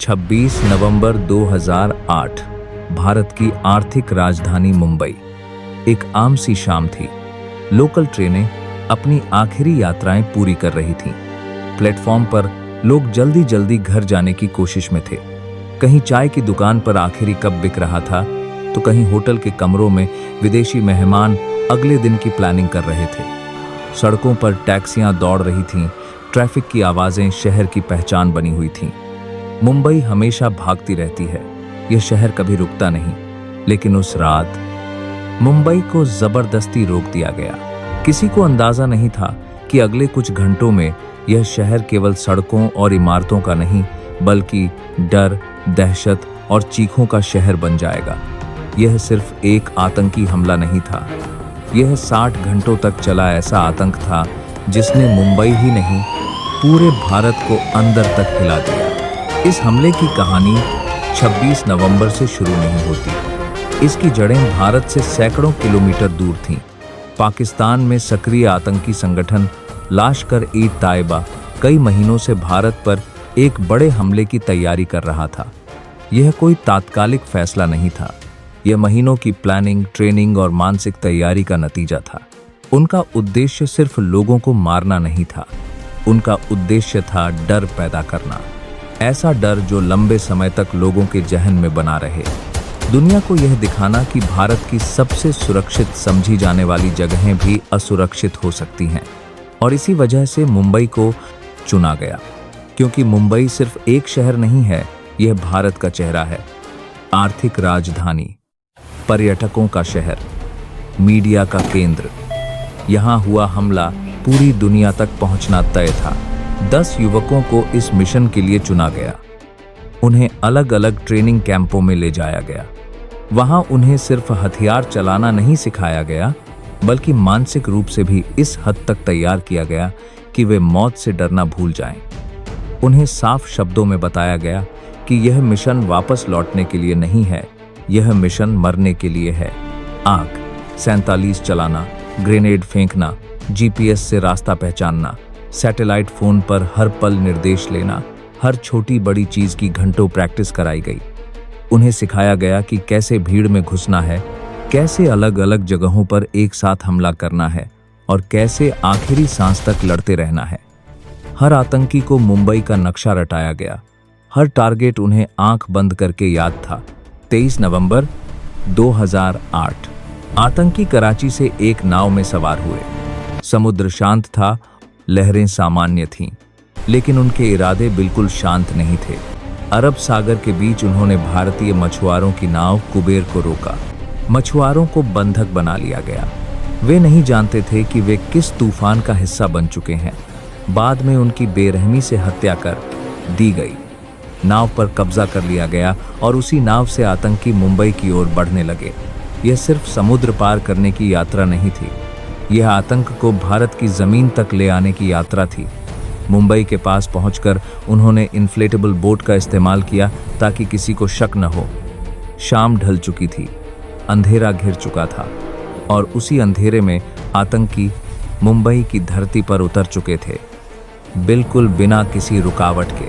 26 नवंबर 2008 भारत की आर्थिक राजधानी मुंबई। एक आम सी शाम थी। लोकल ट्रेनें अपनी आखिरी यात्राएं पूरी कर रही थीं। प्लेटफॉर्म पर लोग जल्दी जल्दी घर जाने की कोशिश में थे। कहीं चाय की दुकान पर आखिरी कप बिक रहा था, तो कहीं होटल के कमरों में विदेशी मेहमान अगले दिन की प्लानिंग कर रहे थे। सड़कों पर टैक्सियां दौड़ रही थीं, ट्रैफिक की आवाजें शहर की पहचान बनी हुई थीं। मुंबई हमेशा भागती रहती है, यह शहर कभी रुकता नहीं। लेकिन उस रात मुंबई को जबरदस्ती रोक दिया गया। किसी को अंदाजा नहीं था कि अगले कुछ घंटों में यह शहर केवल सड़कों और इमारतों का नहीं, बल्कि डर, दहशत और चीखों का शहर बन जाएगा। यह सिर्फ एक आतंकी हमला नहीं था, यह 60 घंटों तक चला ऐसा आतंक था जिसने मुंबई ही नहीं, पूरे भारत को अंदर तक हिला दिया। इस हमले की कहानी 26 नवंबर से शुरू नहीं होती। इसकी जड़ें भारत से सैकड़ों किलोमीटर दूर थीं। पाकिस्तान में सक्रिय आतंकी संगठन लश्कर-ए-तैयबा कई महीनों से भारत पर एक बड़े हमले की तैयारी कर रहा था। यह कोई तात्कालिक फैसला नहीं था, यह महीनों की प्लानिंग, ट्रेनिंग और मानसिक तैयारी का नतीजा था। उनका उद्देश्य सिर्फ लोगों को मारना नहीं था, उनका उद्देश्य था डर पैदा करना। ऐसा डर जो लंबे समय तक लोगों के जहन में बना रहे। दुनिया को यह दिखाना कि भारत की सबसे सुरक्षित समझी जाने वाली जगहें भी असुरक्षित हो सकती हैं। और इसी वजह से मुंबई को चुना गया, क्योंकि मुंबई सिर्फ एक शहर नहीं है, यह भारत का चेहरा है। आर्थिक राजधानी, पर्यटकों का शहर, मीडिया का केंद्र। यहाँ हुआ हमला पूरी दुनिया तक पहुंचना तय था। 10 युवकों को इस मिशन के लिए चुना गया। उन्हें अलग अलग ट्रेनिंग कैंपों में ले जाया गया। वहां उन्हें सिर्फ हथियार चलाना नहीं सिखाया गया, बल्कि मानसिक रूप से भी इस हद तक तैयार किया गया कि वे मौत से डरना भूल जाएं। उन्हें साफ शब्दों में बताया गया कि यह मिशन वापस लौटने के लिए नहीं है, यह मिशन मरने के लिए है। आग 47 चलाना, ग्रेनेड फेंकना, GPS से रास्ता पहचानना, सैटेलाइट फोन पर हर पल निर्देश लेना, हर छोटी बड़ी चीज की घंटों प्रैक्टिस कराई गई। उन्हें सिखाया गया कि कैसे भीड़ में घुसना है, कैसे अलग अलग जगहों पर एक साथ हमला करना है और कैसे आखिरी सांस तक लड़ते रहना है। हर आतंकी को मुंबई का नक्शा रटाया गया। हर टारगेट उन्हें आंख बंद करके याद था। 23 नवंबर 2008 आतंकी कराची से एक नाव में सवार हुए। समुद्र शांत था, लहरें सामान्य थीं, लेकिन उनके इरादे बिल्कुल शांत नहीं थे। अरब सागर के बीच उन्होंने भारतीय मछुआरों की नाव कुबेर को रोका। मछुआरों को बंधक बना लिया गया। वे नहीं जानते थे कि वे किस तूफान का हिस्सा बन चुके हैं। बाद में उनकी बेरहमी से हत्या कर दी गई। नाव पर कब्जा कर लिया गया और उसी नाव से आतंकी मुंबई की ओर बढ़ने लगे। यह सिर्फ समुद्र पार करने की यात्रा नहीं थी, यह आतंक को भारत की जमीन तक ले आने की यात्रा थी। मुंबई के पास पहुंचकर उन्होंने इन्फ्लेटेबल बोट का इस्तेमाल किया ताकि किसी को शक न हो। शाम ढल चुकी थी, अंधेरा घिर चुका था और उसी अंधेरे में आतंकी मुंबई की धरती पर उतर चुके थे, बिल्कुल बिना किसी रुकावट के।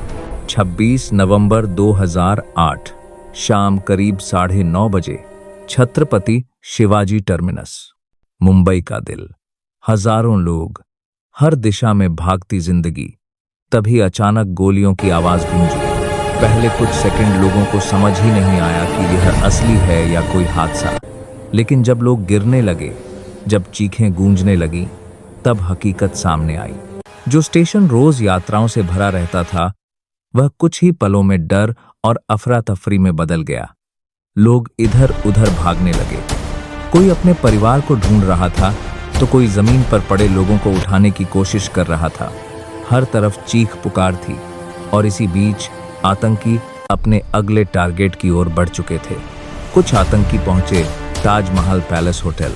26 नवंबर 2008 शाम करीब 9:30 बजे छत्रपति शिवाजी टर्मिनस, मुंबई का दिल, हजारों लोग, हर दिशा में भागती जिंदगी। तभी अचानक गोलियों की आवाज गूंजी। पहले कुछ सेकंड लोगों को समझ ही नहीं आया कि यह असली है या कोई हादसा। लेकिन जब लोग गिरने लगे, जब चीखें गूंजने लगी, तब हकीकत सामने आई। जो स्टेशन रोज यात्राओं से भरा रहता था, वह कुछ ही पलों में डर और अफरा तफरी में बदल गया। लोग इधर उधर भागने लगे। कोई अपने परिवार को ढूंढ रहा था, तो कोई जमीन पर पड़े लोगों को उठाने की कोशिश कर रहा था। हर तरफ चीख पुकार थी और इसी बीच आतंकी अपने अगले टारगेट की ओर बढ़ चुके थे। कुछ आतंकी पहुंचे ताजमहल पैलेस होटल,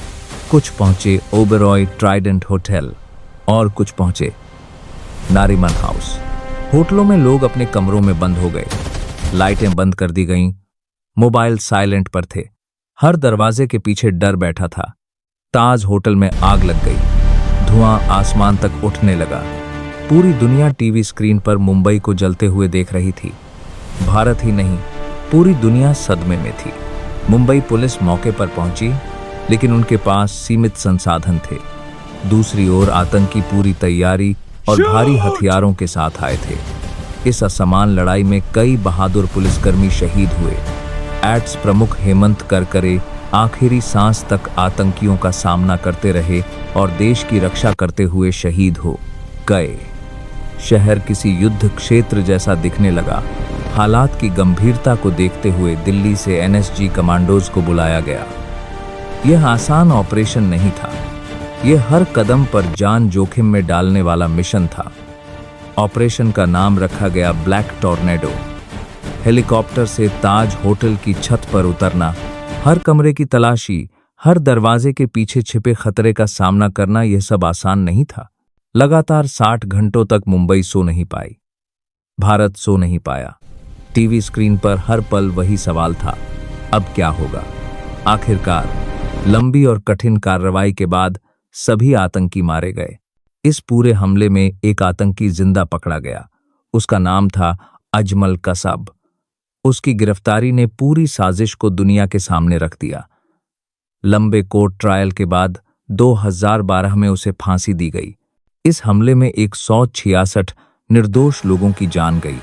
कुछ पहुंचे ओबेरॉय ट्राइडेंट होटल और कुछ पहुंचे नारीमन हाउस। होटलों में लोग अपने कमरों में बंद हो गए, लाइटें बंद कर दी गईं, मोबाइल साइलेंट पर थे। हर दरवाजे के पीछे डर बैठा था। ताज होटल में आग लग गई, धुआं आसमान तक उठने लगा। पूरी दुनिया टीवी स्क्रीन पर मुंबई को जलते हुए देख रही थी। भारत ही नहीं, पूरी दुनिया सदमे में थी। मुंबई पुलिस मौके पर पहुंची, लेकिन उनके पास सीमित संसाधन थे। दूसरी ओर आतंकी पूरी तैयारी और भारी हथियारों के साथ आए थे। इस असमान लड़ाई में कई बहादुर पुलिसकर्मी शहीद हुए। एड्स प्रमुख हेमंत करकरे आखिरी सांस तक आतंकियों का सामना करते रहे और देश की रक्षा करते हुए शहीद हो गए। शहर किसी युद्ध क्षेत्र जैसा दिखने लगा। हालात की गंभीरता को देखते हुए दिल्ली से एनएसजी कमांडोज को बुलाया गया। यह आसान ऑपरेशन नहीं था। यह हर कदम पर जान जोखिम में डालने वाला मिशन था। ऑपरेशन का नाम रखा गया ब्लैक टॉर्नेडो। हेलीकॉप्टर से ताज होटल की छत पर उतरना, हर कमरे की तलाशी, हर दरवाजे के पीछे छिपे खतरे का सामना करना, यह सब आसान नहीं था। लगातार 60 घंटों तक मुंबई सो नहीं पाई। भारत सो नहीं पाया। टीवी स्क्रीन पर हर पल वही सवाल था, अब क्या होगा? आखिरकार लंबी और कठिन कार्रवाई के बाद सभी आतंकी मारे गए। इस पूरे हमले में एक आतंकी जिंदा पकड़ा गया। उसका नाम था अजमल कसब। उसकी गिरफ्तारी ने पूरी साजिश को दुनिया के सामने रख दिया। लंबे कोर्ट ट्रायल के बाद 2012 में उसे फांसी दी गई। इस हमले में 166 निर्दोष लोगों की जान गई।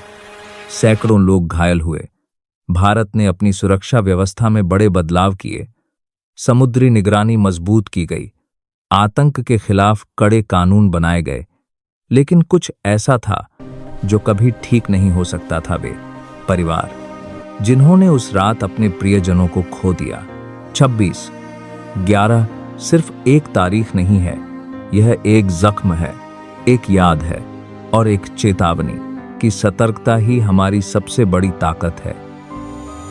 सैकड़ों लोग घायल हुए। भारत ने अपनी सुरक्षा व्यवस्था में बड़े बदलाव किए। समुद्री निगरानी मजबूत की गई। आतंक के खिलाफ कड़े कानून बनाए गए। लेकिन कुछ ऐसा था जो कभी ठीक नहीं हो सकता था। वे परिवार जिन्होंने उस रात अपने प्रियजनों को खो दिया। 26/11 सिर्फ एक तारीख नहीं है, यह एक जख्म है, एक याद है और एक चेतावनी कि सतर्कता ही हमारी सबसे बड़ी ताकत है।